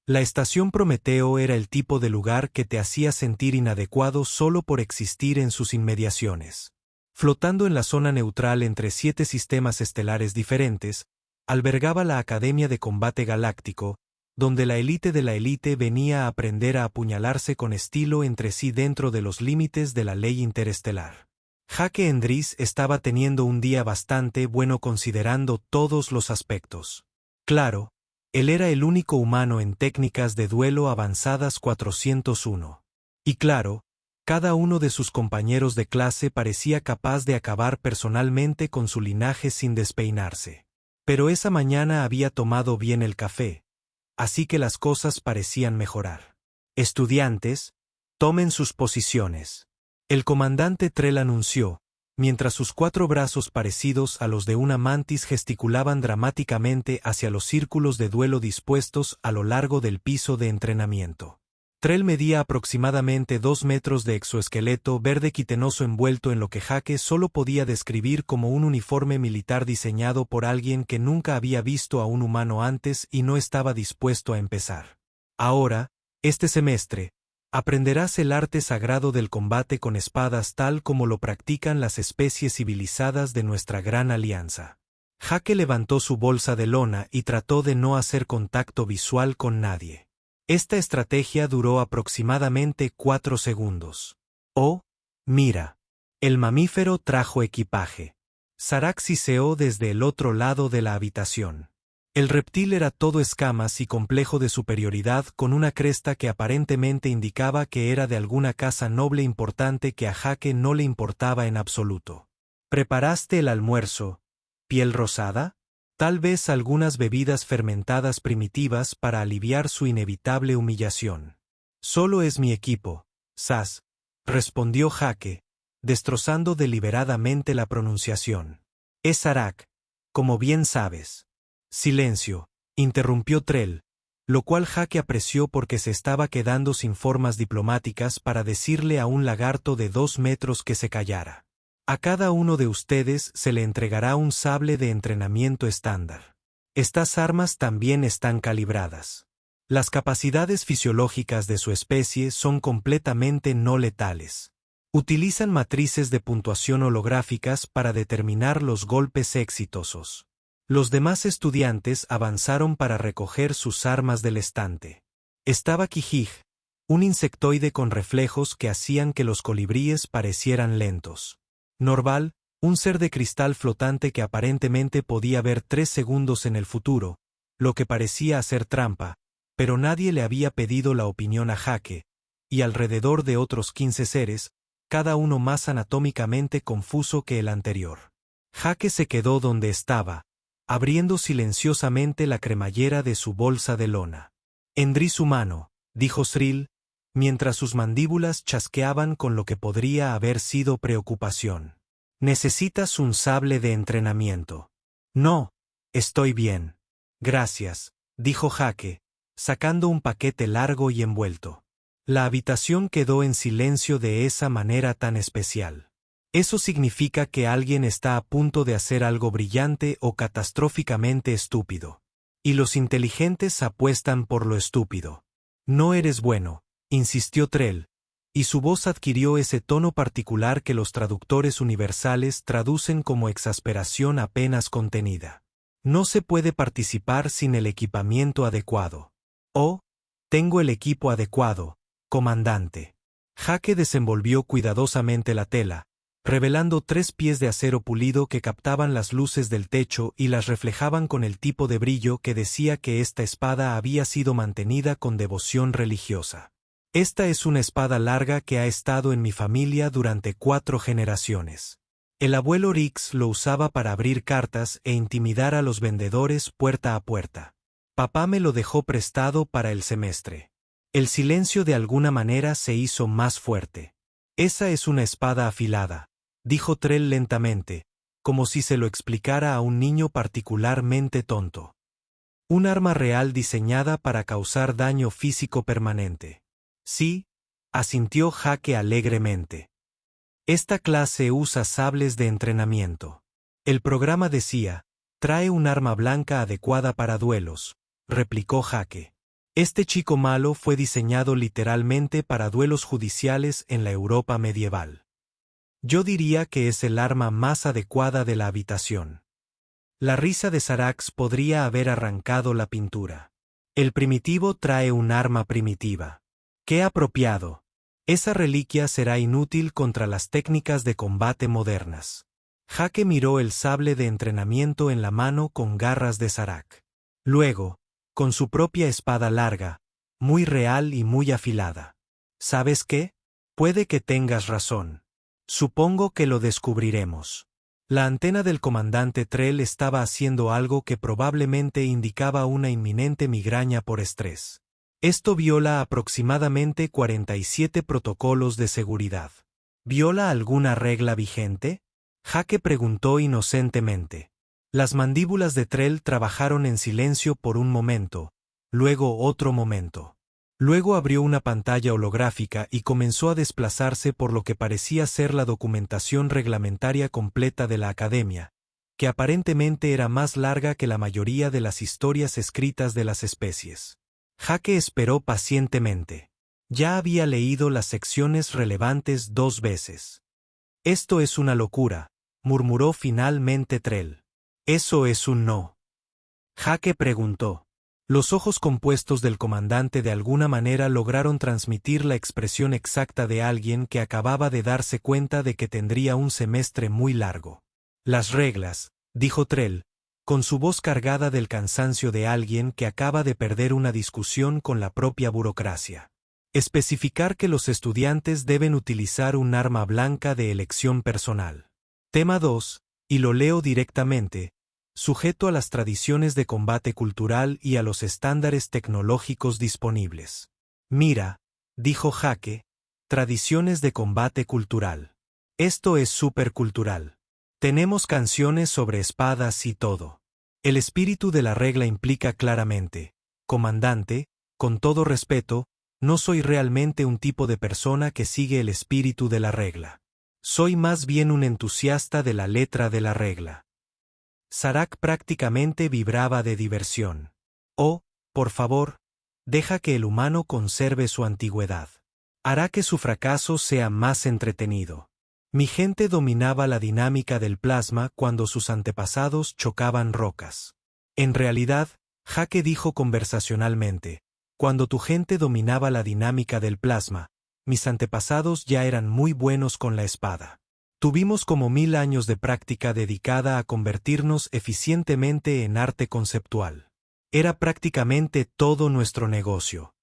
La estación Prometeo era el tipo de lugar que te hacía sentir inadecuado solo por existir en sus inmediaciones. Flotando en la zona neutral entre 7 sistemas estelares diferentes, albergaba la Academia de Combate Galáctico, donde la élite de la élite venía a aprender a apuñalarse con estilo entre sí dentro de los límites de la ley interestelar. Jake Endris estaba teniendo un día bastante bueno considerando todos los aspectos. Claro, él era el único humano en técnicas de duelo avanzadas 401. Y claro, cada uno de sus compañeros de clase parecía capaz de acabar personalmente con su linaje sin despeinarse. Pero esa mañana había tomado bien el café, así que las cosas parecían mejorar. Estudiantes, tomen sus posiciones. El comandante Trell anunció, mientras sus 4 brazos parecidos a los de una mantis gesticulaban dramáticamente hacia los círculos de duelo dispuestos a lo largo del piso de entrenamiento. Trell medía aproximadamente 2 metros de exoesqueleto verde quitenoso envuelto en lo que Jake solo podía describir como un uniforme militar diseñado por alguien que nunca había visto a un humano antes y no estaba dispuesto a empezar. Ahora, este semestre, aprenderás el arte sagrado del combate con espadas tal como lo practican las especies civilizadas de nuestra gran alianza. Jake levantó su bolsa de lona y trató de no hacer contacto visual con nadie. Esta estrategia duró aproximadamente 4 segundos. Oh, mira. El mamífero trajo equipaje. Sarak siseó desde el otro lado de la habitación. El reptil era todo escamas y complejo de superioridad con una cresta que aparentemente indicaba que era de alguna casa noble importante que a Jake no le importaba en absoluto. ¿Preparaste el almuerzo, piel rosada? Tal vez algunas bebidas fermentadas primitivas para aliviar su inevitable humillación. Solo es mi equipo, Sas, respondió Jake, destrozando deliberadamente la pronunciación. Es Sarak, como bien sabes. Silencio, interrumpió Trell, lo cual Jake apreció porque se estaba quedando sin formas diplomáticas para decirle a un lagarto de 2 metros que se callara. A cada uno de ustedes se le entregará un sable de entrenamiento estándar. Estas armas también están calibradas. Las capacidades fisiológicas de su especie son completamente no letales. Utilizan matrices de puntuación holográficas para determinar los golpes exitosos. Los demás estudiantes avanzaron para recoger sus armas del estante. Estaba Kijij, un insectoide con reflejos que hacían que los colibríes parecieran lentos. Norval, un ser de cristal flotante que aparentemente podía ver 3 segundos en el futuro, lo que parecía hacer trampa, pero nadie le había pedido la opinión a Jake, y alrededor de otros 15 seres, cada uno más anatómicamente confuso que el anterior. Jake se quedó donde estaba, abriendo silenciosamente la cremallera de su bolsa de lona. Endris humano, dijo Srill, mientras sus mandíbulas chasqueaban con lo que podría haber sido preocupación. Necesitas un sable de entrenamiento. No, estoy bien. Gracias, dijo Jake, sacando un paquete largo y envuelto. La habitación quedó en silencio de esa manera tan especial. Eso significa que alguien está a punto de hacer algo brillante o catastróficamente estúpido. Y los inteligentes apuestan por lo estúpido. No eres bueno, insistió Trell, y su voz adquirió ese tono particular que los traductores universales traducen como exasperación apenas contenida. No se puede participar sin el equipamiento adecuado. Oh, tengo el equipo adecuado, comandante. Jake desenvolvió cuidadosamente la tela, revelando 3 pies de acero pulido que captaban las luces del techo y las reflejaban con el tipo de brillo que decía que esta espada había sido mantenida con devoción religiosa. Esta es una espada larga que ha estado en mi familia durante 4 generaciones. El abuelo Rix lo usaba para abrir cartas e intimidar a los vendedores puerta a puerta. Papá me lo dejó prestado para el semestre. El silencio de alguna manera se hizo más fuerte. Esa es una espada afilada, dijo Trell lentamente, como si se lo explicara a un niño particularmente tonto. Un arma real diseñada para causar daño físico permanente. Sí, asintió Jake alegremente. Esta clase usa sables de entrenamiento. El programa decía, trae un arma blanca adecuada para duelos, replicó Jake. Este chico malo fue diseñado literalmente para duelos judiciales en la Europa medieval. Yo diría que es el arma más adecuada de la habitación. La risa de Sarax podría haber arrancado la pintura. El primitivo trae un arma primitiva. ¡Qué apropiado! Esa reliquia será inútil contra las técnicas de combate modernas. Jake miró el sable de entrenamiento en la mano con garras de Sarax. Luego, con su propia espada larga, muy real y muy afilada. ¿Sabes qué? Puede que tengas razón. Supongo que lo descubriremos. La antena del comandante Trell estaba haciendo algo que probablemente indicaba una inminente migraña por estrés. Esto viola aproximadamente 47 protocolos de seguridad. ¿Viola alguna regla vigente? Jake preguntó inocentemente. Las mandíbulas de Trell trabajaron en silencio por un momento, luego otro momento. Luego abrió una pantalla holográfica y comenzó a desplazarse por lo que parecía ser la documentación reglamentaria completa de la Academia, que aparentemente era más larga que la mayoría de las historias escritas de las especies. Jake esperó pacientemente. Ya había leído las secciones relevantes 2 veces. Esto es una locura, murmuró finalmente Trell. Eso es un no. Jake preguntó. Los ojos compuestos del comandante de alguna manera lograron transmitir la expresión exacta de alguien que acababa de darse cuenta de que tendría un semestre muy largo. Las reglas, dijo Trell, con su voz cargada del cansancio de alguien que acaba de perder una discusión con la propia burocracia. Especificar que los estudiantes deben utilizar un arma blanca de elección personal. Tema 2, y lo leo directamente, sujeto a las tradiciones de combate cultural y a los estándares tecnológicos disponibles. Mira, dijo Jake, tradiciones de combate cultural. Esto es supercultural. Tenemos canciones sobre espadas y todo. El espíritu de la regla implica claramente, comandante, con todo respeto, no soy realmente un tipo de persona que sigue el espíritu de la regla. Soy más bien un entusiasta de la letra de la regla. Sarax prácticamente vibraba de diversión. Oh, por favor, deja que el humano conserve su antigüedad. Hará que su fracaso sea más entretenido. Mi gente dominaba la dinámica del plasma cuando sus antepasados chocaban rocas. En realidad, Jake dijo conversacionalmente, cuando tu gente dominaba la dinámica del plasma, mis antepasados ya eran muy buenos con la espada. Tuvimos como 1000 años de práctica dedicada a convertirnos eficientemente en arte conceptual. Era prácticamente todo nuestro negocio.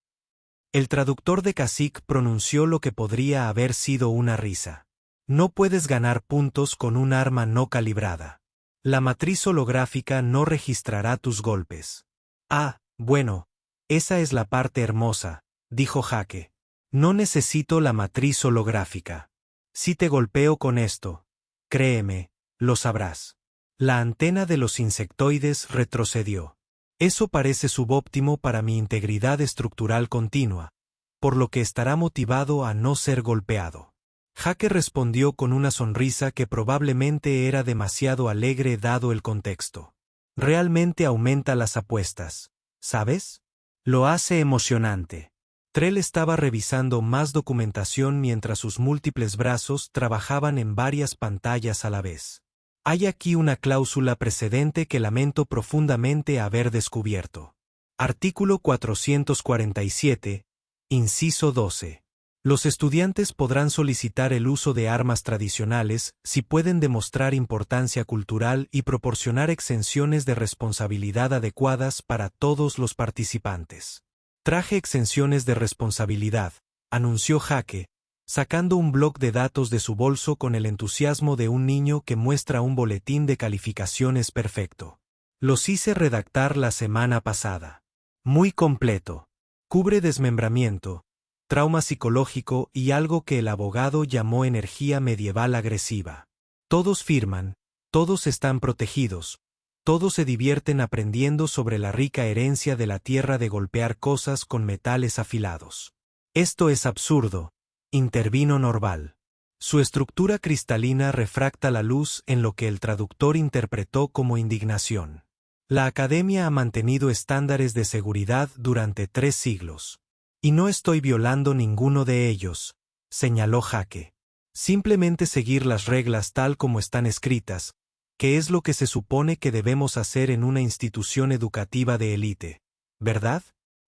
El traductor de Kashyyyk pronunció lo que podría haber sido una risa. No puedes ganar puntos con un arma no calibrada. La matriz holográfica no registrará tus golpes. Ah, bueno, esa es la parte hermosa, dijo Jake. No necesito la matriz holográfica. Si te golpeo con esto, créeme, lo sabrás. La antena de los insectoides retrocedió. Eso parece subóptimo para mi integridad estructural continua, por lo que estará motivado a no ser golpeado. Jake respondió con una sonrisa que probablemente era demasiado alegre dado el contexto. Realmente aumenta las apuestas, ¿sabes? Lo hace emocionante. Trell estaba revisando más documentación mientras sus múltiples brazos trabajaban en varias pantallas a la vez. Hay aquí una cláusula precedente que lamento profundamente haber descubierto. Artículo 447, inciso 12. Los estudiantes podrán solicitar el uso de armas tradicionales si pueden demostrar importancia cultural y proporcionar exenciones de responsabilidad adecuadas para todos los participantes. Traje exenciones de responsabilidad, anunció Jake, sacando un bloc de datos de su bolso con el entusiasmo de un niño que muestra un boletín de calificaciones perfecto. Los hice redactar la semana pasada. Muy completo. Cubre desmembramiento, trauma psicológico y algo que el abogado llamó energía medieval agresiva. Todos firman, todos están protegidos, todos se divierten aprendiendo sobre la rica herencia de la tierra de golpear cosas con metales afilados. Esto es absurdo, intervino Norval. Su estructura cristalina refracta la luz en lo que el traductor interpretó como indignación. La Academia ha mantenido estándares de seguridad durante 3 siglos. Y no estoy violando ninguno de ellos, señaló Jake. Simplemente seguir las reglas tal como están escritas, que es lo que se supone que debemos hacer en una institución educativa de élite, ¿verdad?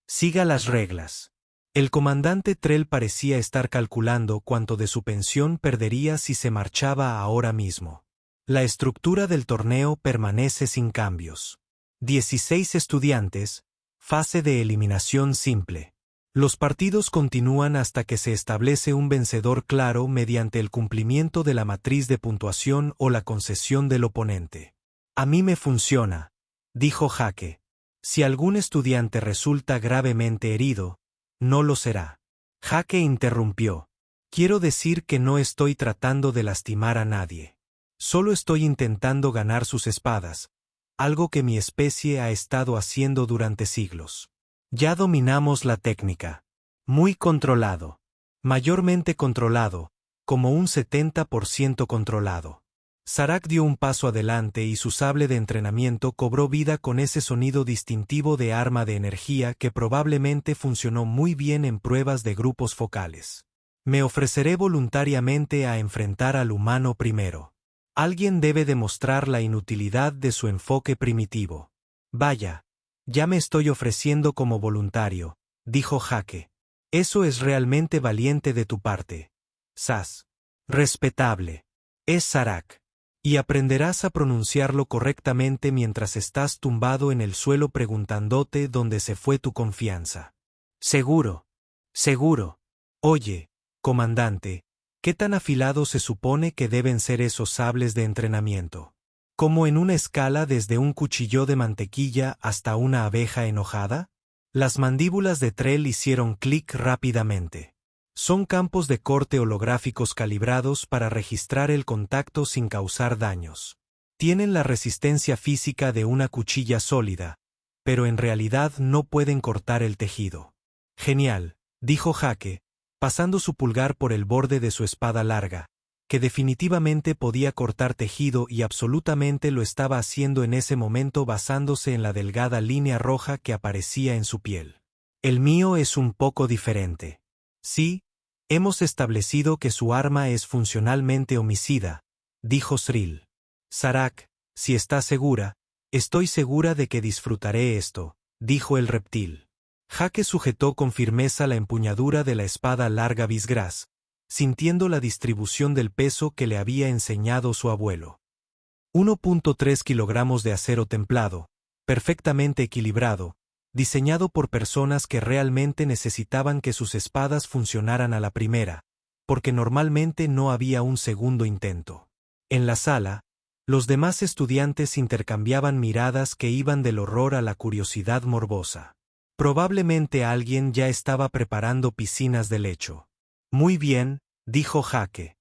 Siga las reglas. El comandante Trell parecía estar calculando cuánto de su pensión perdería si se marchaba ahora mismo. La estructura del torneo permanece sin cambios. 16 estudiantes, fase de eliminación simple. Los partidos continúan hasta que se establece un vencedor claro mediante el cumplimiento de la matriz de puntuación o la concesión del oponente. A mí me funciona, dijo Jake. Si algún estudiante resulta gravemente herido, no lo será. Jake interrumpió. Quiero decir que no estoy tratando de lastimar a nadie. Solo estoy intentando ganar sus espadas, algo que mi especie ha estado haciendo durante siglos. Ya dominamos la técnica. Muy controlado. Mayormente controlado, como un 70% controlado. Sarak dio un paso adelante y su sable de entrenamiento cobró vida con ese sonido distintivo de arma de energía que probablemente funcionó muy bien en pruebas de grupos focales. Me ofreceré voluntariamente a enfrentar al humano primero. Alguien debe demostrar la inutilidad de su enfoque primitivo. Vaya. Ya me estoy ofreciendo como voluntario, dijo Jake. Eso es realmente valiente de tu parte. Sas. Respetable. Es Sarak. Y aprenderás a pronunciarlo correctamente mientras estás tumbado en el suelo preguntándote dónde se fue tu confianza. Seguro. Seguro. Oye, comandante, ¿qué tan afilados se supone que deben ser esos sables de entrenamiento? ¿Como en una escala desde un cuchillo de mantequilla hasta una abeja enojada? Las mandíbulas de Trell hicieron clic rápidamente. Son campos de corte holográficos calibrados para registrar el contacto sin causar daños. Tienen la resistencia física de una cuchilla sólida, pero en realidad no pueden cortar el tejido. Genial, dijo Jake, pasando su pulgar por el borde de su espada larga, que definitivamente podía cortar tejido y absolutamente lo estaba haciendo en ese momento basándose en la delgada línea roja que aparecía en su piel. El mío es un poco diferente. Sí, hemos establecido que su arma es funcionalmente homicida, dijo Srill. Sarak, si estás segura, estoy segura de que disfrutaré esto, dijo el reptil. Jake sujetó con firmeza la empuñadura de la espada larga Visgras, sintiendo la distribución del peso que le había enseñado su abuelo. 1.3 kilogramos de acero templado, perfectamente equilibrado, diseñado por personas que realmente necesitaban que sus espadas funcionaran a la primera, porque normalmente no había un segundo intento. En la sala, los demás estudiantes intercambiaban miradas que iban del horror a la curiosidad morbosa. Probablemente alguien ya estaba preparando piscinas de lecho. Muy bien, dijo Jake.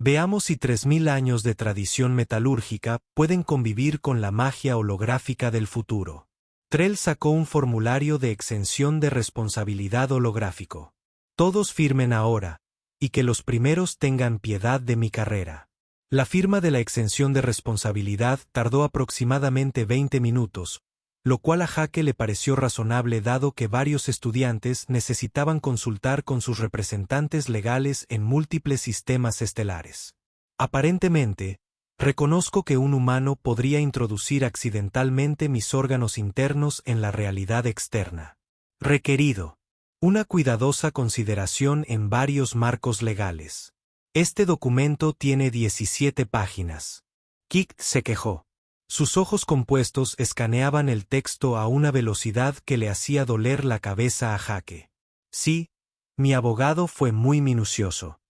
Veamos si 3000 años de tradición metalúrgica pueden convivir con la magia holográfica del futuro. Trell sacó un formulario de exención de responsabilidad holográfico. Todos firmen ahora, y que los primeros tengan piedad de mi carrera. La firma de la exención de responsabilidad tardó aproximadamente 20 minutos, lo cual a Jake le pareció razonable dado que varios estudiantes necesitaban consultar con sus representantes legales en múltiples sistemas estelares. Aparentemente, reconozco que un humano podría introducir accidentalmente mis órganos internos en la realidad externa. Requerido. Una cuidadosa consideración en varios marcos legales. Este documento tiene 17 páginas. Kikt se quejó. Sus ojos compuestos escaneaban el texto a una velocidad que le hacía doler la cabeza a Jake. Sí, mi abogado fue muy minucioso.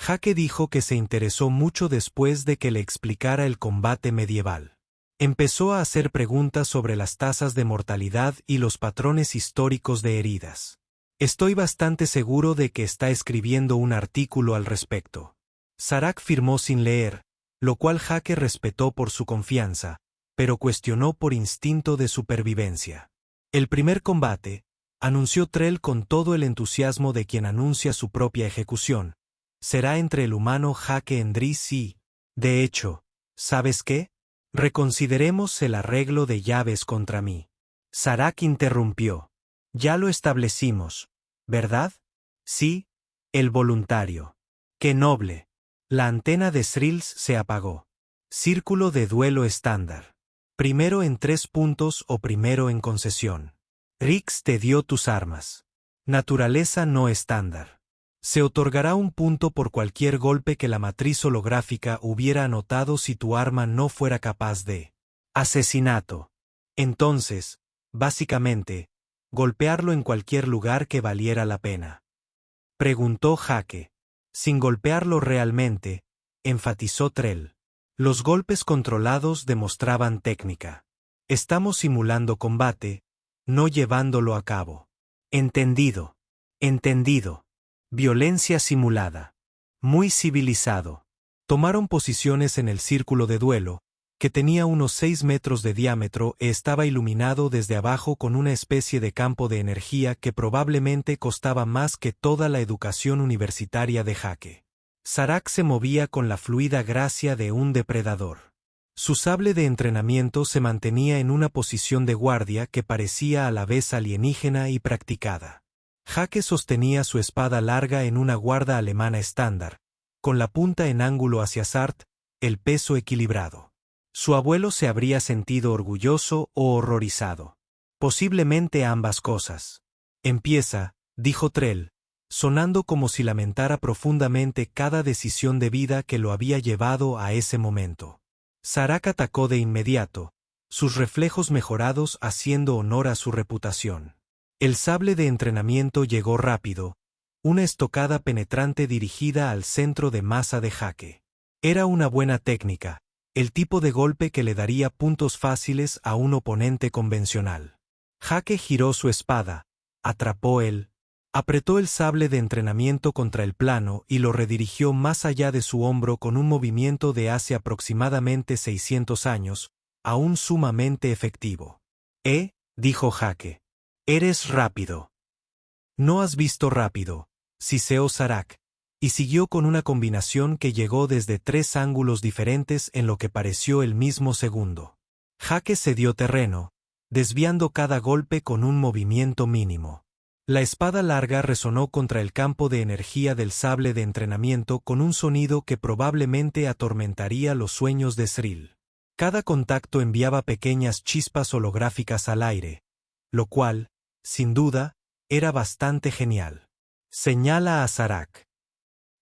Jake dijo que se interesó mucho después de que le explicara el combate medieval. Empezó a hacer preguntas sobre las tasas de mortalidad y los patrones históricos de heridas. Estoy bastante seguro de que está escribiendo un artículo al respecto. Sarak firmó sin leer, lo cual Jake respetó por su confianza, pero cuestionó por instinto de supervivencia. El primer combate, anunció Trell con todo el entusiasmo de quien anuncia su propia ejecución, será entre el humano Jake Endris y... De hecho, ¿sabes qué? Reconsideremos el arreglo de llaves contra mí. Sarak interrumpió. Ya lo establecimos, ¿verdad? Sí, el voluntario. ¡Qué noble! La antena de Srills se apagó. Círculo de duelo estándar. Primero en 3 puntos o primero en concesión. Rix te dio tus armas. Naturaleza no estándar. Se otorgará un punto por cualquier golpe que la matriz holográfica hubiera anotado si tu arma no fuera capaz de asesinato. Entonces, básicamente, golpearlo en cualquier lugar que valiera la pena. Preguntó Jake. Sin golpearlo realmente, enfatizó Trell. Los golpes controlados demostraban técnica. Estamos simulando combate, no llevándolo a cabo. Entendido. Entendido. Violencia simulada. Muy civilizado. Tomaron posiciones en el círculo de duelo, que tenía unos 6 metros de diámetro e estaba iluminado desde abajo con una especie de campo de energía que probablemente costaba más que toda la educación universitaria de Jake. Sarak se movía con la fluida gracia de un depredador. Su sable de entrenamiento se mantenía en una posición de guardia que parecía a la vez alienígena y practicada. Jake sostenía su espada larga en una guarda alemana estándar, con la punta en ángulo hacia Sart, el peso equilibrado. Su abuelo se habría sentido orgulloso o horrorizado. Posiblemente ambas cosas. Empieza, dijo Trell, sonando como si lamentara profundamente cada decisión de vida que lo había llevado a ese momento. Sarak atacó de inmediato, sus reflejos mejorados haciendo honor a su reputación. El sable de entrenamiento llegó rápido, una estocada penetrante dirigida al centro de masa de Jake. Era una buena técnica, el tipo de golpe que le daría puntos fáciles a un oponente convencional. Jake giró su espada, atrapó apretó el sable de entrenamiento contra el plano y lo redirigió más allá de su hombro con un movimiento de hace aproximadamente 600 años, aún sumamente efectivo. Dijo Jake. Eres rápido. No has visto rápido, siseó Sarak, y siguió con una combinación que llegó desde 3 ángulos diferentes en lo que pareció el mismo segundo. Jake cedió terreno, desviando cada golpe con un movimiento mínimo. La espada larga resonó contra el campo de energía del sable de entrenamiento con un sonido que probablemente atormentaría los sueños de Srill. Cada contacto enviaba pequeñas chispas holográficas al aire, lo cual, sin duda, era bastante genial. Señala a Sarak.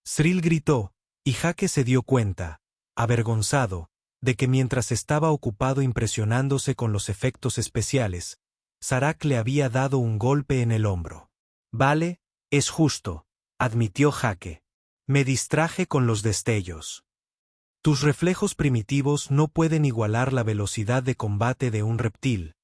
Srill gritó, y Jake se dio cuenta, avergonzado, de que mientras estaba ocupado impresionándose con los efectos especiales, Sarak le había dado un golpe en el hombro. Vale, es justo, admitió Jake. Me distraje con los destellos. Tus reflejos primitivos no pueden igualar la velocidad de combate de un reptil,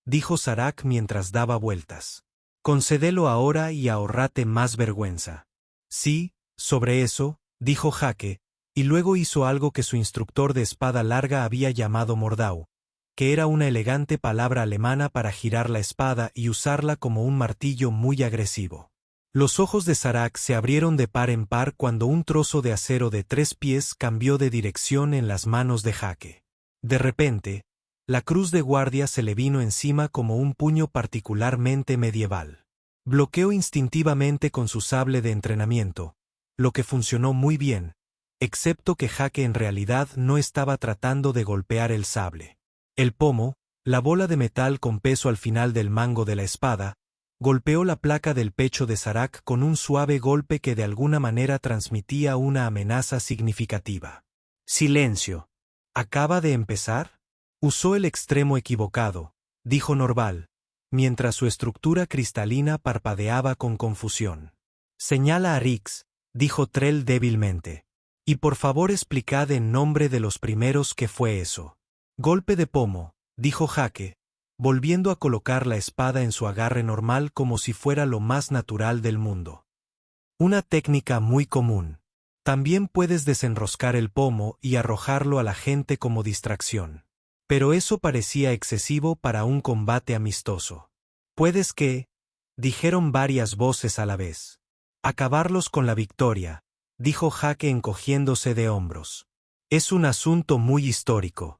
dijo Sarak mientras daba vueltas. Concédelo ahora y ahórrate más vergüenza. Sí, sobre eso, dijo Jake, y luego hizo algo que su instructor de espada larga había llamado Mordau, que era una elegante palabra alemana para girar la espada y usarla como un martillo muy agresivo. Los ojos de Sarak se abrieron de par en par cuando un trozo de acero de 3 pies cambió de dirección en las manos de Jake. De repente, la cruz de guardia se le vino encima como un puño particularmente medieval. Bloqueó instintivamente con su sable de entrenamiento, lo que funcionó muy bien, excepto que Jake en realidad no estaba tratando de golpear el sable. El pomo, la bola de metal con peso al final del mango de la espada, golpeó la placa del pecho de Sarak con un suave golpe que de alguna manera transmitía una amenaza significativa. Silencio. ¿Acaba de empezar? Usó el extremo equivocado, dijo Norval, mientras su estructura cristalina parpadeaba con confusión. Señala a Rix, dijo Trell débilmente. Y por favor explicad en nombre de los primeros qué fue eso. Golpe de pomo, dijo Jake, volviendo a colocar la espada en su agarre normal como si fuera lo más natural del mundo. Una técnica muy común. También puedes desenroscar el pomo y arrojarlo a la gente como distracción. Pero eso parecía excesivo para un combate amistoso. Puedes que, dijeron varias voces a la vez. Acabarlos con la victoria, dijo Jake encogiéndose de hombros. Es un asunto muy histórico.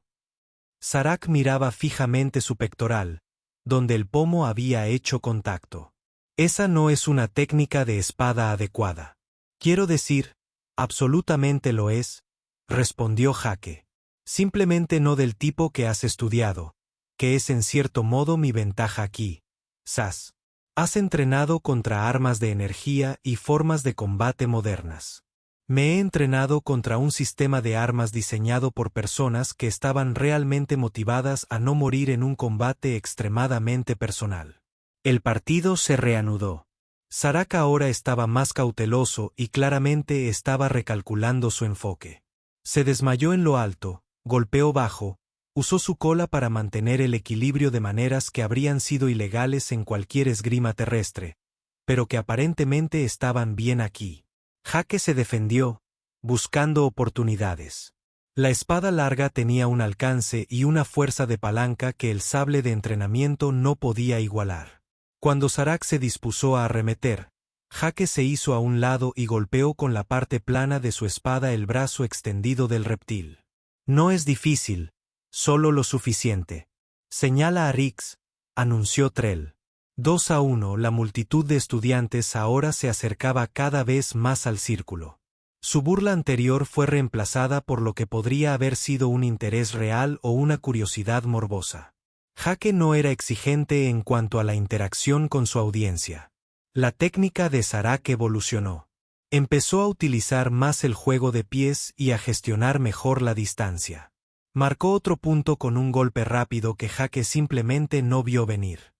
Sarak miraba fijamente su pectoral, donde el pomo había hecho contacto. Esa no es una técnica de espada adecuada. Quiero decir, absolutamente lo es, respondió Jake. Simplemente no del tipo que has estudiado, que es en cierto modo mi ventaja aquí. Sas. Has entrenado contra armas de energía y formas de combate modernas. Me he entrenado contra un sistema de armas diseñado por personas que estaban realmente motivadas a no morir en un combate extremadamente personal. El partido se reanudó. Sarak ahora estaba más cauteloso y claramente estaba recalculando su enfoque. Se desmayó en lo alto, golpeó bajo, usó su cola para mantener el equilibrio de maneras que habrían sido ilegales en cualquier esgrima terrestre, pero que aparentemente estaban bien aquí. Jake se defendió, buscando oportunidades. La espada larga tenía un alcance y una fuerza de palanca que el sable de entrenamiento no podía igualar. Cuando Sarak se dispuso a arremeter, Jake se hizo a un lado y golpeó con la parte plana de su espada el brazo extendido del reptil. No es difícil, solo lo suficiente. Señala a Rix, anunció Trell. 2-1. La multitud de estudiantes ahora se acercaba cada vez más al círculo. Su burla anterior fue reemplazada por lo que podría haber sido un interés real o una curiosidad morbosa. Jake no era exigente en cuanto a la interacción con su audiencia. La técnica de Sarak evolucionó. Empezó a utilizar más el juego de pies y a gestionar mejor la distancia. Marcó otro punto con un golpe rápido que Jake simplemente no vio venir.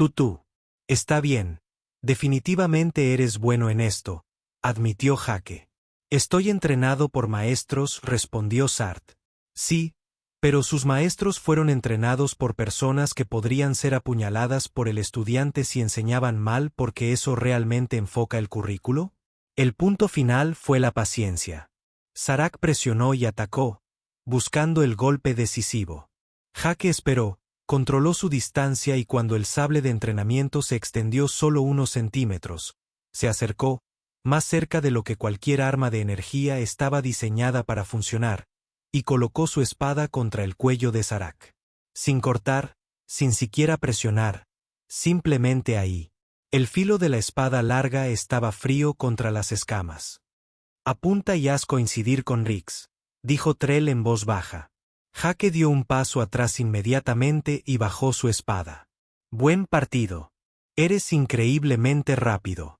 Tú. Está bien. Definitivamente eres bueno en esto, admitió Jake. Estoy entrenado por maestros, respondió Sart. Sí, pero sus maestros fueron entrenados por personas que podrían ser apuñaladas por el estudiante si enseñaban mal porque eso realmente enfoca el currículo. El punto final fue la paciencia. Sarak presionó y atacó, buscando el golpe decisivo. Jake esperó, controló su distancia y cuando el sable de entrenamiento se extendió solo unos centímetros, se acercó, más cerca de lo que cualquier arma de energía estaba diseñada para funcionar, y colocó su espada contra el cuello de Sarak. Sin cortar, sin siquiera presionar, simplemente ahí. El filo de la espada larga estaba frío contra las escamas. Apunta y haz coincidir con Rix, dijo Trell en voz baja. Jake dio un paso atrás inmediatamente y bajó su espada. Buen partido. Eres increíblemente rápido.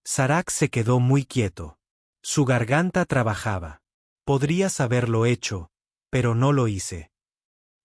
Sarak se quedó muy quieto. Su garganta trabajaba. Podrías haberlo hecho, pero no lo hice.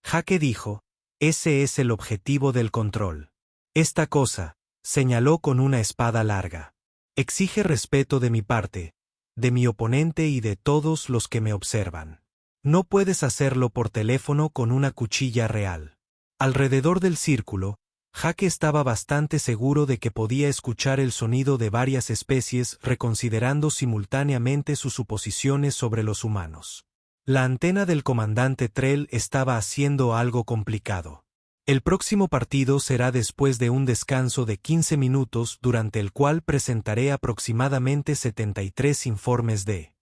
Jake dijo, ese es el objetivo del control. Esta cosa, señaló con una espada larga, exige respeto de mi parte, de mi oponente y de todos los que me observan. No puedes hacerlo por teléfono con una cuchilla real. Alrededor del círculo, Jake estaba bastante seguro de que podía escuchar el sonido de varias especies reconsiderando simultáneamente sus suposiciones sobre los humanos. La antena del comandante Trell estaba haciendo algo complicado. El próximo partido será después de un descanso de 15 minutos durante el cual presentaré aproximadamente 73 informes de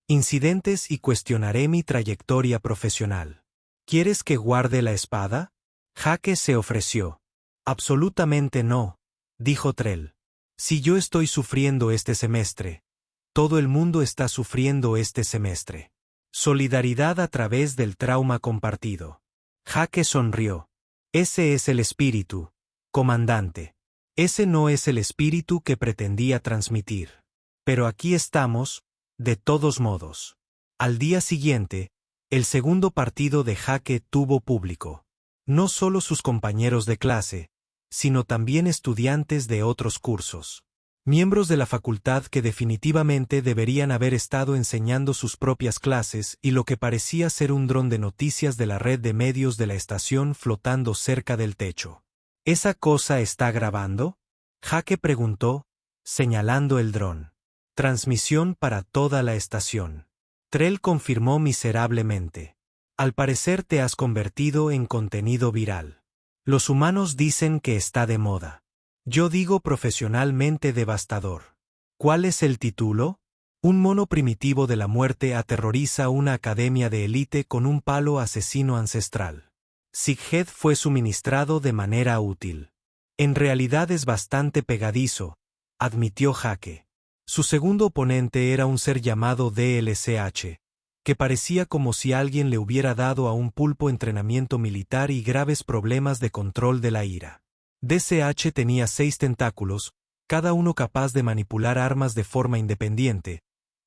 incidentes y cuestionaré mi trayectoria profesional. ¿Quieres que guarde la espada? Jake se ofreció. Absolutamente no, dijo Trell. Si yo estoy sufriendo este semestre, todo el mundo está sufriendo este semestre. Solidaridad a través del trauma compartido. Jake sonrió. Ese es el espíritu, comandante. Ese no es el espíritu que pretendía transmitir. Pero aquí estamos, de todos modos. Al día siguiente, el segundo partido de Jake tuvo público. No solo sus compañeros de clase, sino también estudiantes de otros cursos. Miembros de la facultad que definitivamente deberían haber estado enseñando sus propias clases y lo que parecía ser un dron de noticias de la red de medios de la estación flotando cerca del techo. ¿Esa cosa está grabando? Jake preguntó, señalando el dron. Transmisión para toda la estación. Trell confirmó miserablemente. Al parecer te has convertido en contenido viral. Los humanos dicen que está de moda. Yo digo profesionalmente devastador. ¿Cuál es el título? Un mono primitivo de la muerte aterroriza una academia de élite con un palo asesino ancestral. Sighed fue suministrado de manera útil. En realidad es bastante pegadizo, admitió Jake. Su segundo oponente era un ser llamado DLCH, que parecía como si alguien le hubiera dado a un pulpo entrenamiento militar y graves problemas de control de la ira. DCH tenía 6 tentáculos, cada uno capaz de manipular armas de forma independiente,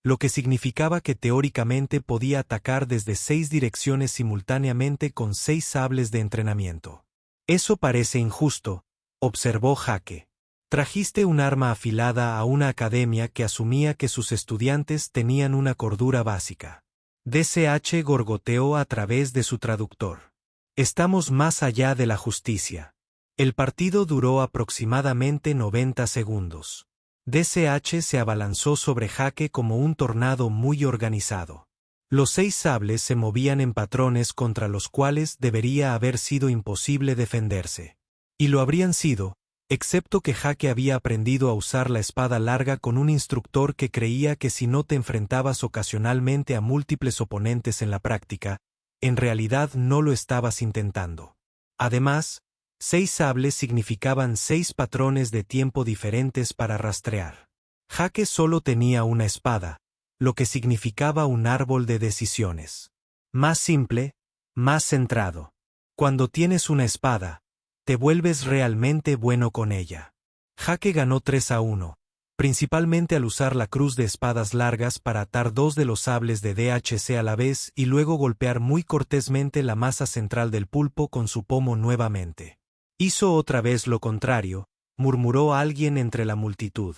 lo que significaba que teóricamente podía atacar desde 6 direcciones simultáneamente con 6 sables de entrenamiento. Eso parece injusto, observó Jake. Trajiste un arma afilada a una academia que asumía que sus estudiantes tenían una cordura básica. DCH gorgoteó a través de su traductor. Estamos más allá de la justicia. El partido duró aproximadamente 90 segundos. DCH se abalanzó sobre Jake como un tornado muy organizado. Los 6 sables se movían en patrones contra los cuales debería haber sido imposible defenderse. Y lo habrían sido, excepto que Jake había aprendido a usar la espada larga con un instructor que creía que si no te enfrentabas ocasionalmente a múltiples oponentes en la práctica, en realidad no lo estabas intentando. Además, 6 sables significaban 6 patrones de tiempo diferentes para rastrear. Jake solo tenía una espada, lo que significaba un árbol de decisiones. Más simple, más centrado. Cuando tienes una espada, te vuelves realmente bueno con ella. Jake ganó 3-1, principalmente al usar la cruz de espadas largas para atar 2 de los sables de DHC a la vez y luego golpear muy cortésmente la masa central del pulpo con su pomo nuevamente. Hizo otra vez lo contrario, murmuró alguien entre la multitud.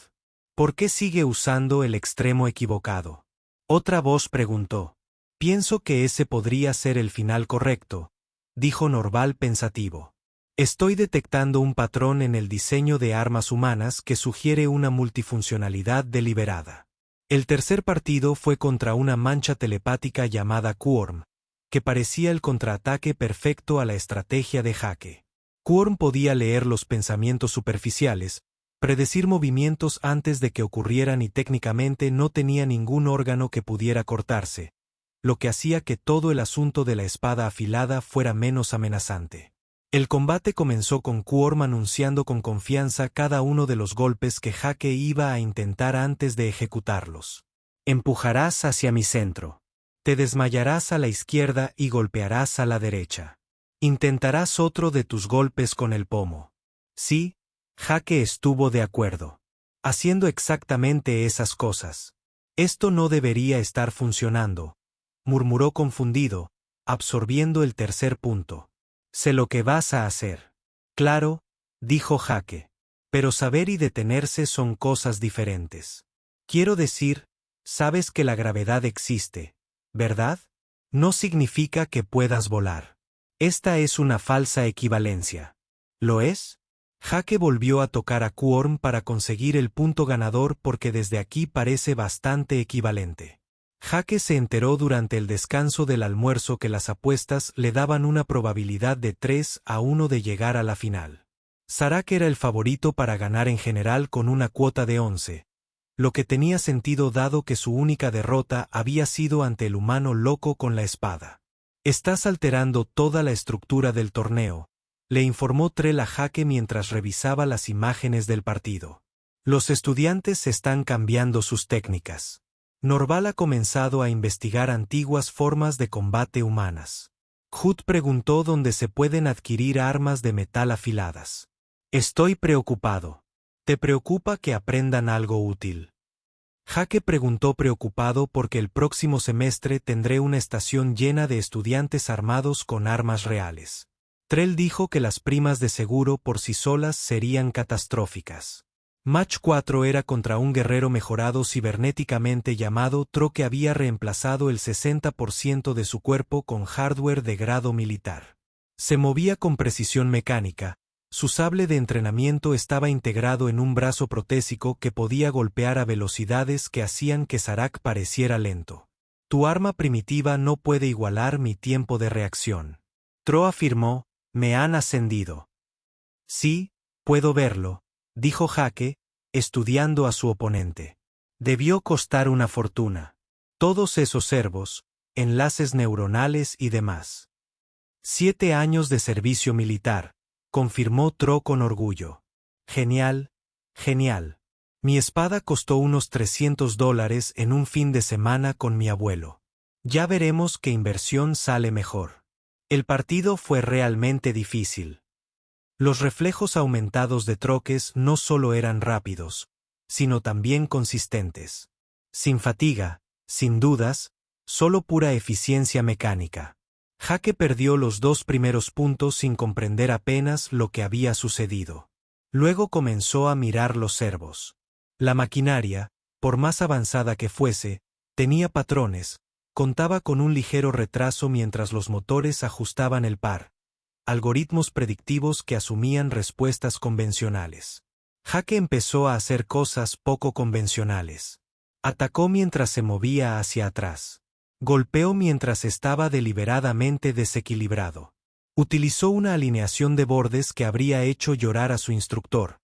¿Por qué sigue usando el extremo equivocado? Otra voz preguntó. Pienso que ese podría ser el final correcto, dijo Norval pensativo. Estoy detectando un patrón en el diseño de armas humanas que sugiere una multifuncionalidad deliberada. El tercer partido fue contra una mancha telepática llamada Quorm, que parecía el contraataque perfecto a la estrategia de Jake. Quorm podía leer los pensamientos superficiales, predecir movimientos antes de que ocurrieran y técnicamente no tenía ningún órgano que pudiera cortarse, lo que hacía que todo el asunto de la espada afilada fuera menos amenazante. El combate comenzó con Quorm anunciando con confianza cada uno de los golpes que Jake iba a intentar antes de ejecutarlos. Empujarás hacia mi centro. Te desmayarás a la izquierda y golpearás a la derecha. Intentarás otro de tus golpes con el pomo. Sí, Jake estuvo de acuerdo. Haciendo exactamente esas cosas. Esto no debería estar funcionando, murmuró confundido, absorbiendo el tercer punto. Sé lo que vas a hacer. Claro, dijo Jake. Pero saber y detenerse son cosas diferentes. Quiero decir, sabes que la gravedad existe, ¿verdad? No significa que puedas volar. Esta es una falsa equivalencia. ¿Lo es? Jake volvió a tocar a Quorm para conseguir el punto ganador porque desde aquí parece bastante equivalente. Jake se enteró durante el descanso del almuerzo que las apuestas le daban una probabilidad de 3-1 de llegar a la final. Serac era el favorito para ganar en general con una cuota de 11, lo que tenía sentido dado que su única derrota había sido ante el humano loco con la espada. Estás alterando toda la estructura del torneo, le informó Trell a Jake mientras revisaba las imágenes del partido. Los estudiantes están cambiando sus técnicas. Norval ha comenzado a investigar antiguas formas de combate humanas. Hood preguntó dónde se pueden adquirir armas de metal afiladas. Estoy preocupado. ¿Te preocupa que aprendan algo útil? Jake preguntó preocupado porque el próximo semestre tendré una estación llena de estudiantes armados con armas reales. Trell dijo que las primas de seguro por sí solas serían catastróficas. Match 4 era contra un guerrero mejorado cibernéticamente llamado Tro que había reemplazado el 60% de su cuerpo con hardware de grado militar. Se movía con precisión mecánica, su sable de entrenamiento estaba integrado en un brazo protésico que podía golpear a velocidades que hacían que Serac pareciera lento. Tu arma primitiva no puede igualar mi tiempo de reacción. Tro afirmó, me han ascendido. Sí, puedo verlo, dijo Jake, estudiando a su oponente. Debió costar una fortuna. Todos esos servos, enlaces neuronales y demás. 7 años de servicio militar, confirmó Tro con orgullo. Genial, genial. Mi espada costó unos $300 en un fin de semana con mi abuelo. Ya veremos qué inversión sale mejor. El partido fue realmente difícil. Los reflejos aumentados de troques no solo eran rápidos, sino también consistentes. Sin fatiga, sin dudas, solo pura eficiencia mecánica. Jake perdió los 2 primeros puntos sin comprender apenas lo que había sucedido. Luego comenzó a mirar los servos. La maquinaria, por más avanzada que fuese, tenía patrones, contaba con un ligero retraso mientras los motores ajustaban el par. Algoritmos predictivos que asumían respuestas convencionales. Jake empezó a hacer cosas poco convencionales. Atacó mientras se movía hacia atrás. Golpeó mientras estaba deliberadamente desequilibrado. Utilizó una alineación de bordes que habría hecho llorar a su instructor,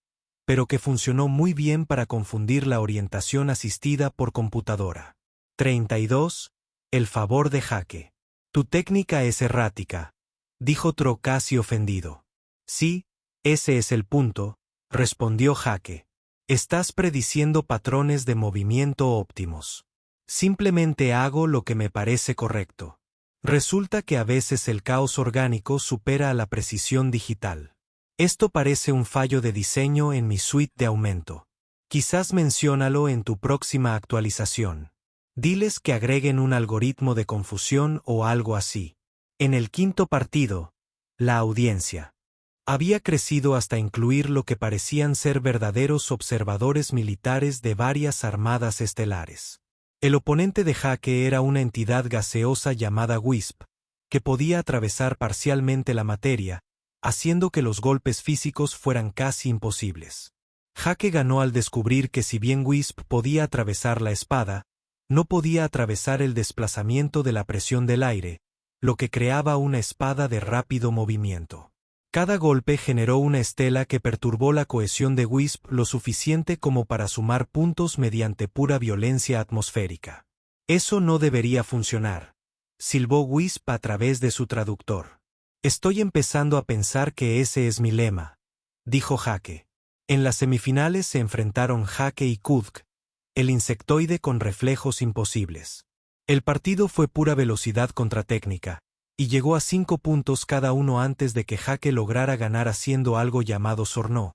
pero que funcionó muy bien para confundir la orientación asistida por computadora. 32. El favor de Jake. Tu técnica es errática, dijo Tro casi ofendido. Sí, ese es el punto, respondió Jake. Estás prediciendo patrones de movimiento óptimos. Simplemente hago lo que me parece correcto. Resulta que a veces el caos orgánico supera a la precisión digital. Esto parece un fallo de diseño en mi suite de aumento. Quizás menciónalo en tu próxima actualización. Diles que agreguen un algoritmo de confusión o algo así. En el quinto partido, la audiencia había crecido hasta incluir lo que parecían ser verdaderos observadores militares de varias armadas estelares. El oponente de Jake era una entidad gaseosa llamada Wisp, que podía atravesar parcialmente la materia, haciendo que los golpes físicos fueran casi imposibles. Jake ganó al descubrir que si bien Wisp podía atravesar la espada, no podía atravesar el desplazamiento de la presión del aire, lo que creaba una espada de rápido movimiento. Cada golpe generó una estela que perturbó la cohesión de Wisp lo suficiente como para sumar puntos mediante pura violencia atmosférica. Eso no debería funcionar, silbó Wisp a través de su traductor. Estoy empezando a pensar que ese es mi lema, dijo Jake. En las semifinales se enfrentaron Jake y Kudk, el insectoide con reflejos imposibles. El partido fue pura velocidad contra técnica, y llegó a 5 puntos cada uno antes de que Jake lograra ganar haciendo algo llamado sornó,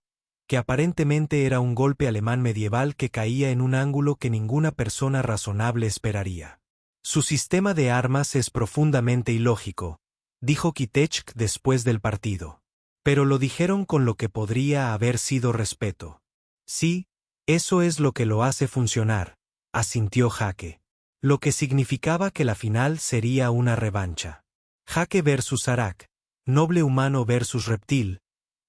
que aparentemente era un golpe alemán medieval que caía en un ángulo que ninguna persona razonable esperaría. Su sistema de armas es profundamente ilógico, dijo Kitechk después del partido. Pero lo dijeron con lo que podría haber sido respeto. Sí, eso es lo que lo hace funcionar, asintió Jake. Lo que significaba que la final sería una revancha. Jake versus Arak, noble humano versus reptil,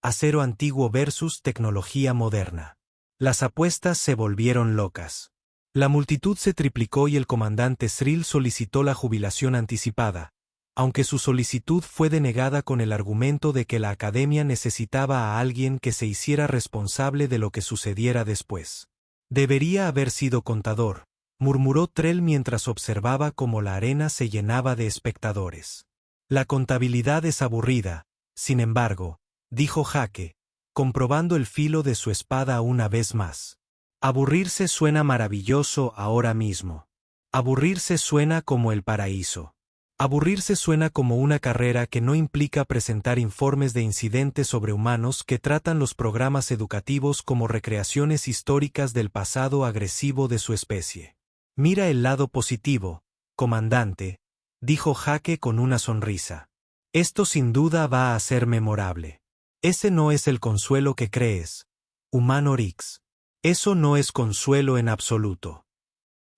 acero antiguo versus tecnología moderna. Las apuestas se volvieron locas. La multitud se triplicó y el comandante Srill solicitó la jubilación anticipada, aunque su solicitud fue denegada con el argumento de que la academia necesitaba a alguien que se hiciera responsable de lo que sucediera después. Debería haber sido contador, murmuró Trell mientras observaba cómo la arena se llenaba de espectadores. La contabilidad es aburrida, sin embargo, dijo Jake, comprobando el filo de su espada una vez más. Aburrirse suena maravilloso ahora mismo. Aburrirse suena como el paraíso. Aburrirse suena como una carrera que no implica presentar informes de incidentes sobrehumanos que tratan los programas educativos como recreaciones históricas del pasado agresivo de su especie. Mira el lado positivo, comandante, dijo Jake con una sonrisa. Esto sin duda va a ser memorable. Ese no es el consuelo que crees, humano Rix. Eso no es consuelo en absoluto.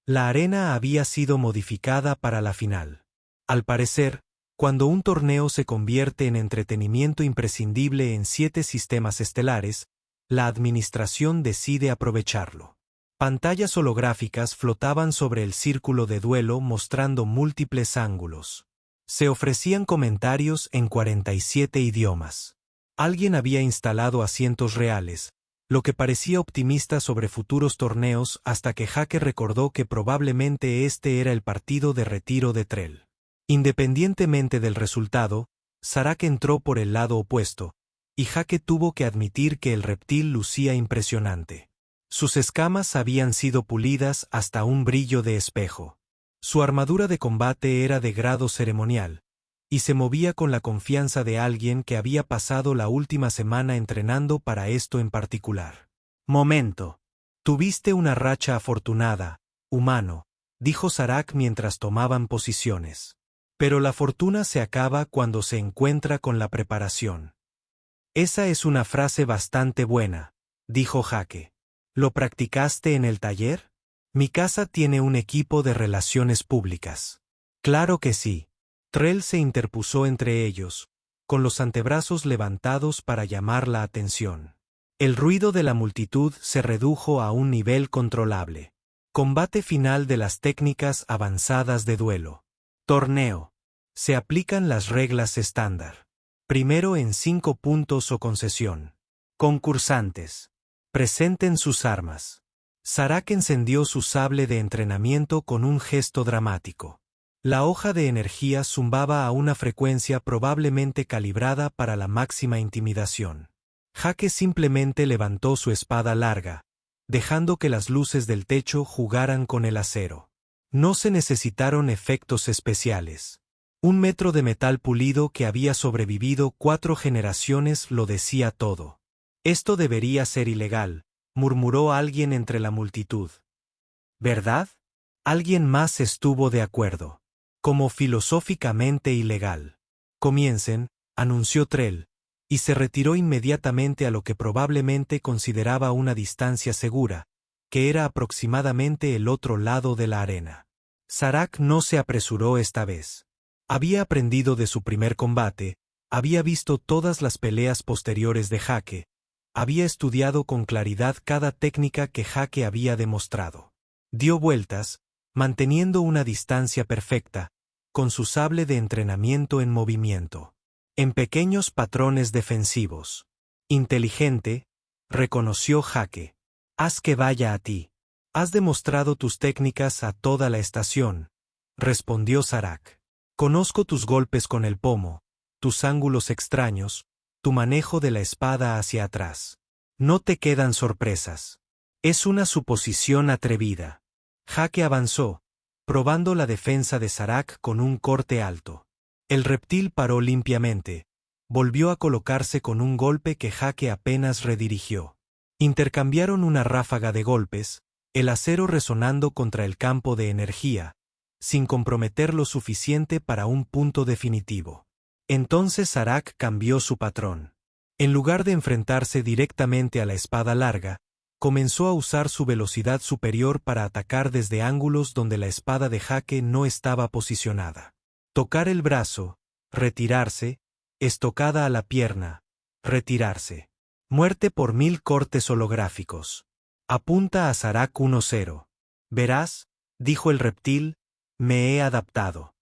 La arena había sido modificada para la final. Al parecer, cuando un torneo se convierte en entretenimiento imprescindible en 7 sistemas estelares, la administración decide aprovecharlo. Pantallas holográficas flotaban sobre el círculo de duelo mostrando múltiples ángulos. Se ofrecían comentarios en 47 idiomas. Alguien había instalado asientos reales, lo que parecía optimista sobre futuros torneos hasta que Jake recordó que probablemente este era el partido de retiro de Trell. Independientemente del resultado, Sarak entró por el lado opuesto, y Jake tuvo que admitir que el reptil lucía impresionante. Sus escamas habían sido pulidas hasta un brillo de espejo. Su armadura de combate era de grado ceremonial, y se movía con la confianza de alguien que había pasado la última semana entrenando para esto en particular. Momento. Tuviste una racha afortunada, humano, dijo Sarak mientras tomaban posiciones. Pero la fortuna se acaba cuando se encuentra con la preparación. Esa es una frase bastante buena, dijo Jake. ¿Lo practicaste en el taller? Mi casa tiene un equipo de relaciones públicas. Claro que sí. Trell se interpuso entre ellos, con los antebrazos levantados para llamar la atención. El ruido de la multitud se redujo a un nivel controlable. Combate final de las técnicas avanzadas de duelo. Torneo. Se aplican las reglas estándar. Primero en 5 puntos o concesión. Concursantes. Presenten sus armas. Sarak encendió su sable de entrenamiento con un gesto dramático. La hoja de energía zumbaba a una frecuencia probablemente calibrada para la máxima intimidación. Jake simplemente levantó su espada larga, dejando que las luces del techo jugaran con el acero. No se necesitaron efectos especiales. 1 metro de metal pulido que había sobrevivido 4 generaciones lo decía todo. Esto debería ser ilegal, murmuró alguien entre la multitud. ¿Verdad? Alguien más estuvo de acuerdo. Como filosóficamente ilegal. Comiencen, anunció Trell, y se retiró inmediatamente a lo que probablemente consideraba una distancia segura, que era aproximadamente el otro lado de la arena. Sarak no se apresuró esta vez. Había aprendido de su primer combate, había visto todas las peleas posteriores de Jake, había estudiado con claridad cada técnica que Jake había demostrado. Dio vueltas, manteniendo una distancia perfecta, con su sable de entrenamiento en movimiento. En pequeños patrones defensivos. Inteligente, reconoció Jake. Haz que vaya a ti. Has demostrado tus técnicas a toda la estación, respondió Sarak. Conozco tus golpes con el pomo, tus ángulos extraños, tu manejo de la espada hacia atrás. No te quedan sorpresas. Es una suposición atrevida. Jake avanzó, probando la defensa de Sarak con un corte alto. El reptil paró limpiamente, volvió a colocarse con un golpe que Jake apenas redirigió. Intercambiaron una ráfaga de golpes, el acero resonando contra el campo de energía, sin comprometer lo suficiente para un punto definitivo. Entonces Sarak cambió su patrón. En lugar de enfrentarse directamente a la espada larga, comenzó a usar su velocidad superior para atacar desde ángulos donde la espada de Jake no estaba posicionada. Tocar el brazo, retirarse, estocada a la pierna, retirarse. Muerte por 1000 cortes holográficos. Apunta a Sarak 1-0. Verás, dijo el reptil, me he adaptado.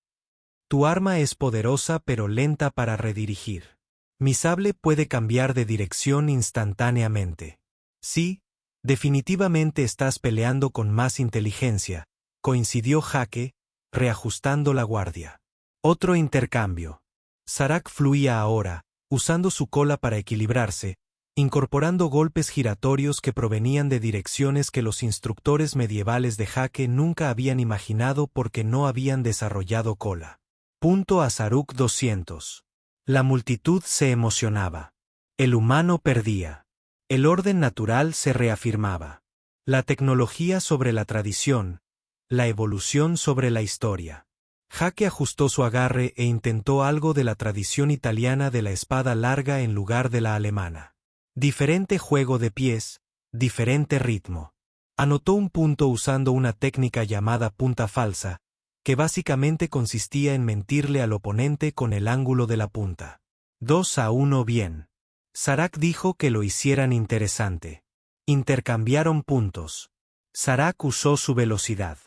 Tu arma es poderosa pero lenta para redirigir. Mi sable puede cambiar de dirección instantáneamente. Sí, definitivamente estás peleando con más inteligencia, coincidió Jake, reajustando la guardia. Otro intercambio. Sarak fluía ahora, usando su cola para equilibrarse, incorporando golpes giratorios que provenían de direcciones que los instructores medievales de Jake nunca habían imaginado porque no habían desarrollado cola. Punto a Saruk 200. La multitud se emocionaba. El humano perdía. El orden natural se reafirmaba. La tecnología sobre la tradición. La evolución sobre la historia. Jake ajustó su agarre e intentó algo de la tradición italiana de la espada larga en lugar de la alemana. Diferente juego de pies, diferente ritmo. Anotó un punto usando una técnica llamada punta falsa, que básicamente consistía en mentirle al oponente con el ángulo de la punta. 2-1 bien. Sarak dijo que lo hicieran interesante. Intercambiaron puntos. Sarak usó su velocidad.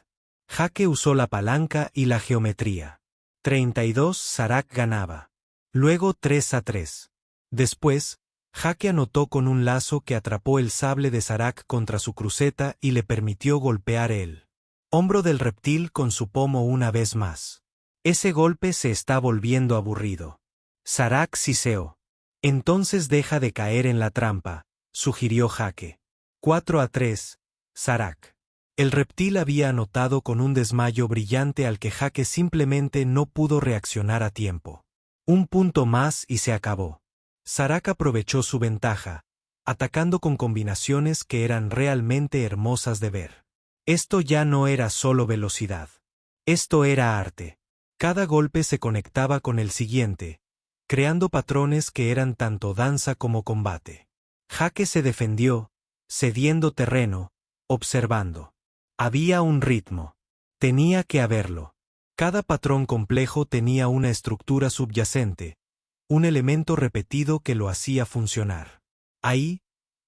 Jake usó la palanca y la geometría. 32 Sarak ganaba. Luego 3-3. Después, Jake anotó con un lazo que atrapó el sable de Sarak contra su cruceta y le permitió golpear el hombro del reptil con su pomo una vez más. Ese golpe se está volviendo aburrido. Sarak siseó. Entonces deja de caer en la trampa, sugirió Jake. 4-3, Sarak. El reptil había anotado con un desmayo brillante al que Jake simplemente no pudo reaccionar a tiempo. Un punto más y se acabó. Sarak aprovechó su ventaja, atacando con combinaciones que eran realmente hermosas de ver. Esto ya no era solo velocidad. Esto era arte. Cada golpe se conectaba con el siguiente, creando patrones que eran tanto danza como combate. Jake se defendió, cediendo terreno, observando. Había un ritmo. Tenía que haberlo. Cada patrón complejo tenía una estructura subyacente, un elemento repetido que lo hacía funcionar. Ahí,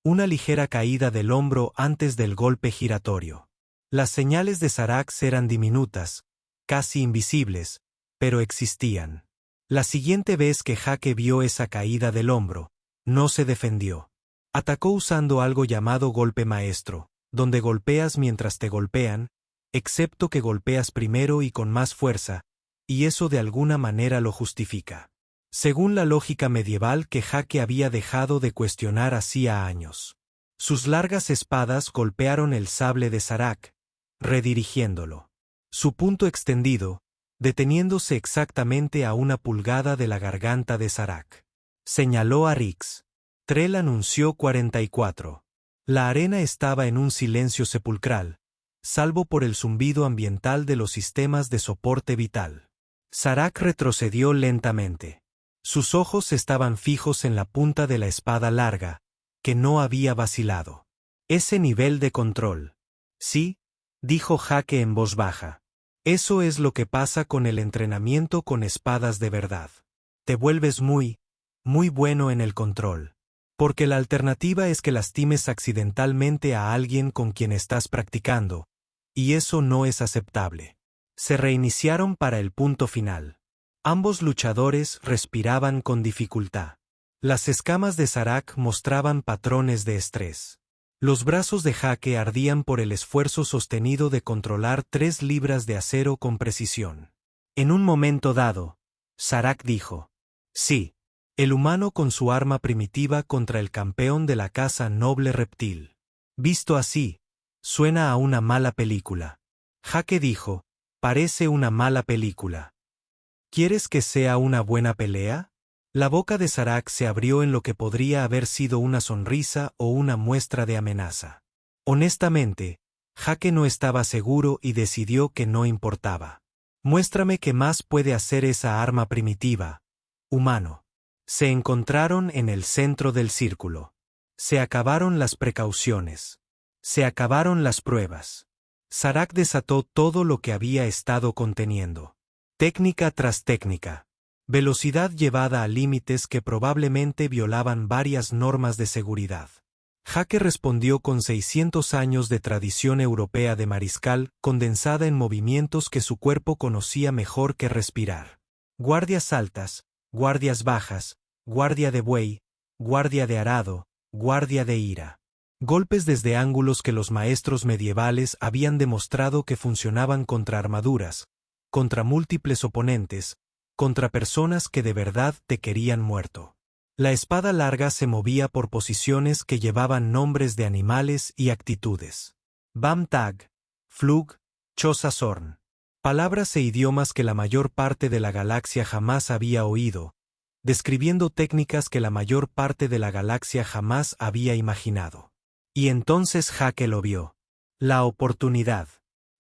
una ligera caída del hombro antes del golpe giratorio. Las señales de Sarak eran diminutas, casi invisibles, pero existían. La siguiente vez que Jake vio esa caída del hombro, no se defendió. Atacó usando algo llamado golpe maestro, donde golpeas mientras te golpean, excepto que golpeas primero y con más fuerza, y eso de alguna manera lo justifica. Según la lógica medieval que Jake había dejado de cuestionar hacía años. Sus largas espadas golpearon el sable de Sarak, redirigiéndolo. Su punto extendido, deteniéndose exactamente a 1 pulgada de la garganta de Sarak. Señaló a Rix. Trell anunció 44. La arena estaba en un silencio sepulcral, salvo por el zumbido ambiental de los sistemas de soporte vital. Sarak retrocedió lentamente. Sus ojos estaban fijos en la punta de la espada larga, que no había vacilado. Ese nivel de control. Sí, dijo Jake en voz baja. Eso es lo que pasa con el entrenamiento con espadas de verdad. Te vuelves muy bueno en el control. Porque la alternativa es que lastimes accidentalmente a alguien con quien estás practicando, y eso no es aceptable. Se reiniciaron para el punto final. Ambos luchadores respiraban con dificultad. Las escamas de Sarak mostraban patrones de estrés. Los brazos de Jake ardían por el esfuerzo sostenido de controlar 3 libras de acero con precisión. En un momento dado, Sarak dijo: sí, el humano con su arma primitiva contra el campeón de la casa noble reptil. Visto así, suena a una mala película. Jake dijo: parece una mala película. ¿Quieres que sea una buena pelea? La boca de Sarak se abrió en lo que podría haber sido una sonrisa o una muestra de amenaza. Honestamente, Jake no estaba seguro y decidió que no importaba. Muéstrame qué más puede hacer esa arma primitiva, humano. Se encontraron en el centro del círculo. Se acabaron las precauciones. Se acabaron las pruebas. Sarak desató todo lo que había estado conteniendo. Técnica tras técnica. Velocidad llevada a límites que probablemente violaban varias normas de seguridad. Jake respondió con 600 años de tradición europea de mariscal condensada en movimientos que su cuerpo conocía mejor que respirar. Guardias altas, guardias bajas, guardia de buey, guardia de arado, guardia de ira. Golpes desde ángulos que los maestros medievales habían demostrado que funcionaban contra armaduras, contra múltiples oponentes, contra personas que de verdad te querían muerto. La espada larga se movía por posiciones que llevaban nombres de animales y actitudes. Bam Tag, Flug, Chosa Zorn. Palabras e idiomas que la mayor parte de la galaxia jamás había oído, describiendo técnicas que la mayor parte de la galaxia jamás había imaginado. Y entonces Jake lo vio. La oportunidad.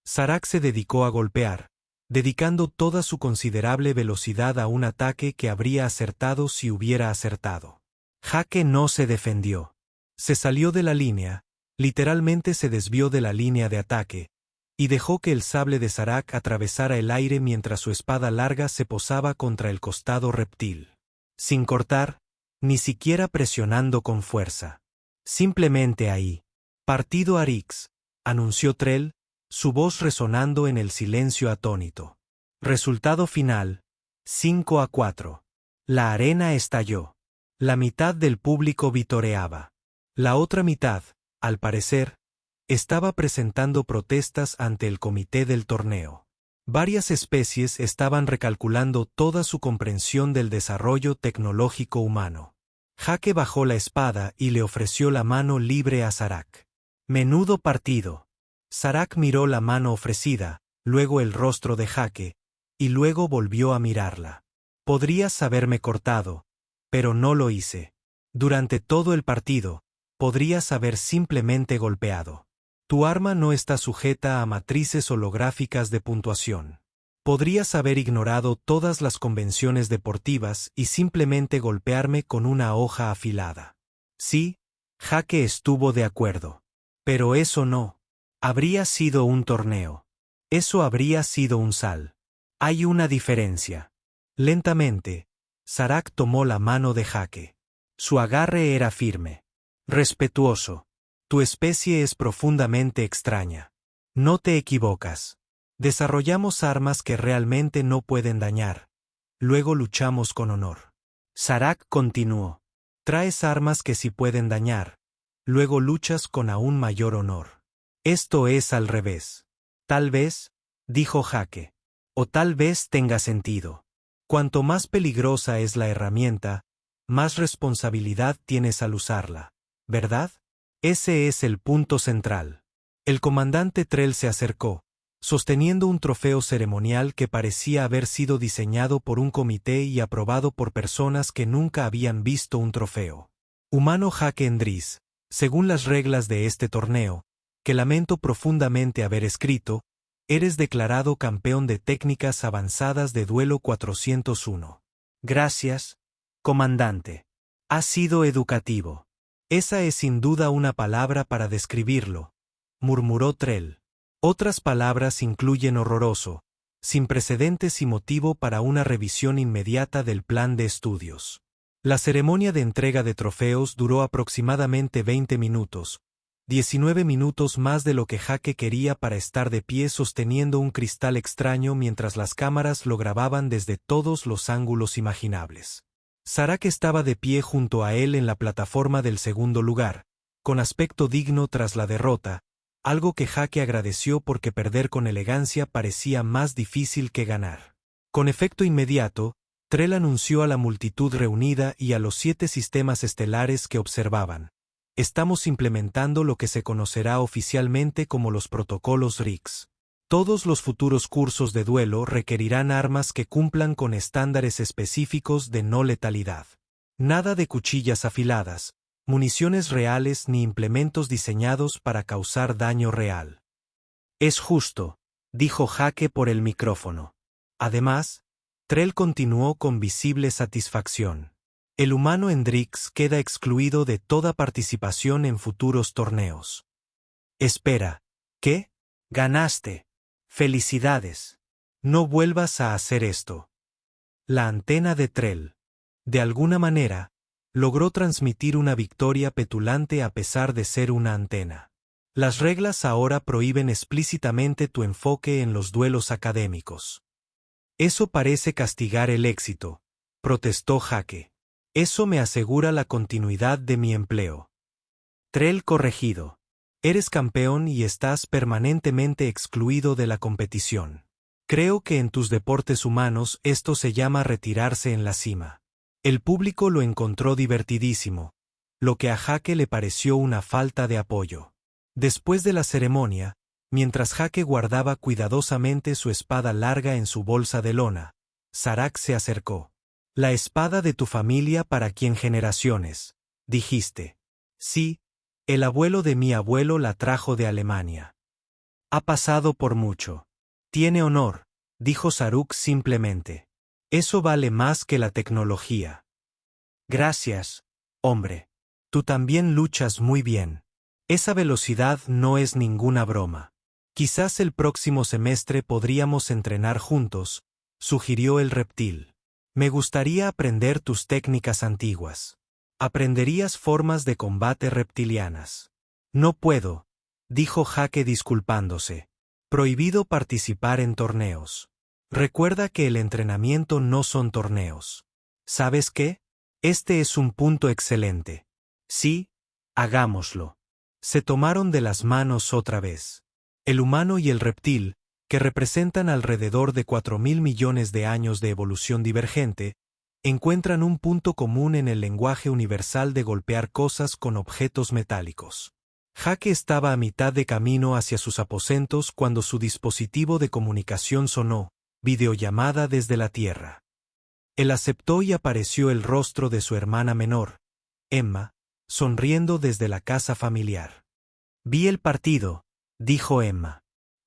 Sarak se dedicó a golpear, dedicando toda su considerable velocidad a un ataque que habría acertado si hubiera acertado. Jake no se defendió. Se salió de la línea, literalmente se desvió de la línea de ataque, y dejó que el sable de Sarak atravesara el aire mientras su espada larga se posaba contra el costado reptil. Sin cortar, ni siquiera presionando con fuerza. Simplemente ahí. Partido a Rix, anunció Trell, su voz resonando en el silencio atónito. Resultado final, 5-4. La arena estalló. La mitad del público vitoreaba. La otra mitad, al parecer, estaba presentando protestas ante el comité del torneo. Varias especies estaban recalculando toda su comprensión del desarrollo tecnológico humano. Jake bajó la espada y le ofreció la mano libre a Zarak. Menudo partido. Zarak miró la mano ofrecida, luego el rostro de Jake, y luego volvió a mirarla. Podrías haberme cortado, pero no lo hice. Durante todo el partido, podrías haber simplemente golpeado. Tu arma no está sujeta a matrices holográficas de puntuación. Podrías haber ignorado todas las convenciones deportivas y simplemente golpearme con una hoja afilada. Sí, Jake estuvo de acuerdo. Pero eso no. Habría sido un torneo. Eso habría sido un sal. Hay una diferencia. Lentamente, Zarak tomó la mano de Jake. Su agarre era firme. Respetuoso. Tu especie es profundamente extraña. No te equivocas. Desarrollamos armas que realmente no pueden dañar. Luego luchamos con honor. Zarak continuó. Traes armas que sí pueden dañar. Luego luchas con aún mayor honor. Esto es al revés. Tal vez, dijo Jake. O tal vez tenga sentido. Cuanto más peligrosa es la herramienta, más responsabilidad tienes al usarla, ¿verdad? Ese es el punto central. El comandante Trell se acercó, sosteniendo un trofeo ceremonial que parecía haber sido diseñado por un comité y aprobado por personas que nunca habían visto un trofeo. Humano Jake Endris, según las reglas de este torneo, que lamento profundamente haber escrito, eres declarado campeón de técnicas avanzadas de duelo 401. Gracias, comandante. Ha sido educativo. Esa es sin duda una palabra para describirlo, murmuró Trell. Otras palabras incluyen horroroso, sin precedentes y motivo para una revisión inmediata del plan de estudios. La ceremonia de entrega de trofeos duró aproximadamente 20 minutos, 19 minutos más de lo que Jake quería para estar de pie sosteniendo un cristal extraño mientras las cámaras lo grababan desde todos los ángulos imaginables. Zarak estaba de pie junto a él en la plataforma del segundo lugar, con aspecto digno tras la derrota, algo que Jake agradeció porque perder con elegancia parecía más difícil que ganar. Con efecto inmediato, Trell anunció a la multitud reunida y a los 7 sistemas estelares que observaban. Estamos implementando lo que se conocerá oficialmente como los protocolos RIX. Todos los futuros cursos de duelo requerirán armas que cumplan con estándares específicos de no letalidad. Nada de cuchillas afiladas, municiones reales ni implementos diseñados para causar daño real. Es justo, dijo Jake por el micrófono. Además, Trell continuó con visible satisfacción. El humano Endrix queda excluido de toda participación en futuros torneos. Espera, ¿qué? Ganaste. Felicidades. No vuelvas a hacer esto. La antena de Trell, de alguna manera, logró transmitir una victoria petulante a pesar de ser una antena. Las reglas ahora prohíben explícitamente tu enfoque en los duelos académicos. Eso parece castigar el éxito, protestó Jake. Eso me asegura la continuidad de mi empleo. Trell corregido. Eres campeón y estás permanentemente excluido de la competición. Creo que en tus deportes humanos esto se llama retirarse en la cima. El público lo encontró divertidísimo, lo que a Jake le pareció una falta de apoyo. Después de la ceremonia, mientras Jake guardaba cuidadosamente su espada larga en su bolsa de lona, Zarak se acercó. La espada de tu familia para quien generaciones, dijiste. Sí, el abuelo de mi abuelo la trajo de Alemania. Ha pasado por mucho. Tiene honor, dijo Zarak simplemente. Eso vale más que la tecnología. Gracias, hombre. Tú también luchas muy bien. Esa velocidad no es ninguna broma. Quizás el próximo semestre podríamos entrenar juntos, sugirió el reptil. Me gustaría aprender tus técnicas antiguas. Aprenderías formas de combate reptilianas. No puedo, dijo Jake disculpándose. Prohibido participar en torneos. Recuerda que el entrenamiento no son torneos. ¿Sabes qué? Este es un punto excelente. Sí, hagámoslo. Se tomaron de las manos otra vez. El humano y el reptil, que representan alrededor de 4.000 millones de años de evolución divergente, encuentran un punto común en el lenguaje universal de golpear cosas con objetos metálicos. Jake estaba a mitad de camino hacia sus aposentos cuando su dispositivo de comunicación sonó, videollamada desde la Tierra. Él aceptó y apareció el rostro de su hermana menor, Emma, sonriendo desde la casa familiar. «Vi el partido», dijo Emma.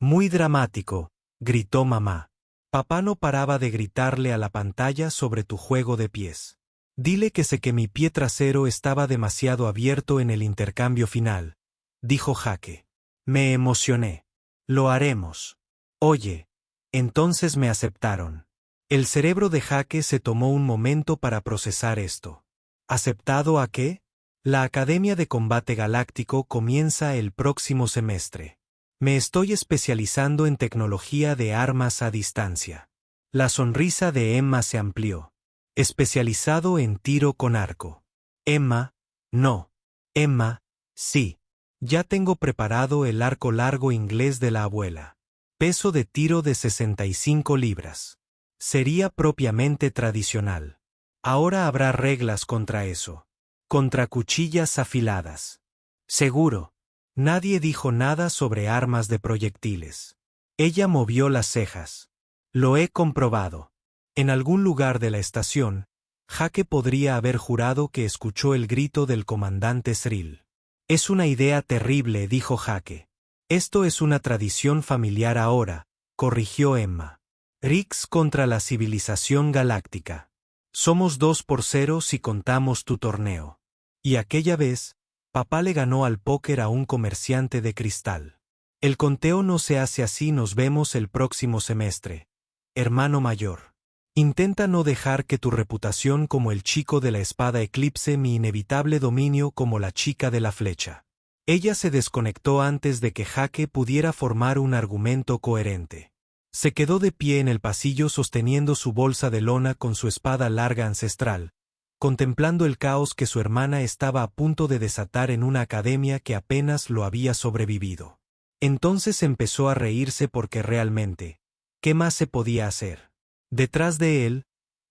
«Muy dramático», gritó mamá. «Papá no paraba de gritarle a la pantalla sobre tu juego de pies. Dile que sé que mi pie trasero estaba demasiado abierto en el intercambio final», dijo Jake. «Me emocioné. Lo haremos». «Oye». Entonces me aceptaron. El cerebro de Jake se tomó un momento para procesar esto. ¿Aceptado a qué? La Academia de Combate Galáctico comienza el próximo semestre. Me estoy especializando en tecnología de armas a distancia. La sonrisa de Emma se amplió. Especializado en tiro con arco. Emma, no. Emma, sí. Ya tengo preparado el arco largo inglés de la abuela. Peso de tiro de 65 libras. Sería propiamente tradicional. Ahora habrá reglas contra eso. Contra cuchillas afiladas. Seguro. Nadie dijo nada sobre armas de proyectiles. Ella movió las cejas. Lo he comprobado. En algún lugar de la estación, Jake podría haber jurado que escuchó el grito del comandante Srill. Es una idea terrible, dijo Jake. Esto es una tradición familiar ahora, corrigió Emma. Rix contra la civilización galáctica. Somos 2-0 si contamos tu torneo. Y aquella vez, papá le ganó al póker a un comerciante de cristal. El conteo no se hace así. Nos vemos el próximo semestre. Hermano mayor. Intenta no dejar que tu reputación como el chico de la espada eclipse mi inevitable dominio como la chica de la flecha. Ella se desconectó antes de que Jake pudiera formar un argumento coherente. Se quedó de pie en el pasillo sosteniendo su bolsa de lona con su espada larga ancestral, contemplando el caos que su hermana estaba a punto de desatar en una academia que apenas lo había sobrevivido. Entonces empezó a reírse porque realmente, ¿qué más se podía hacer? Detrás de él,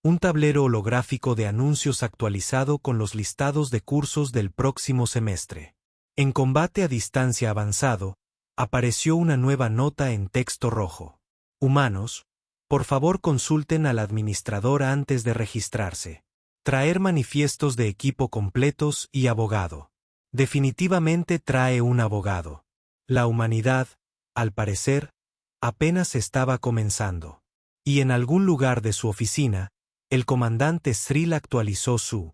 un tablero holográfico de anuncios actualizado con los listados de cursos del próximo semestre. En combate a distancia avanzado, apareció una nueva nota en texto rojo. Humanos, por favor consulten al administrador antes de registrarse. Traer manifiestos de equipo completos y abogado. Definitivamente trae un abogado. La humanidad, al parecer, apenas estaba comenzando. Y en algún lugar de su oficina, el comandante Srill actualizó su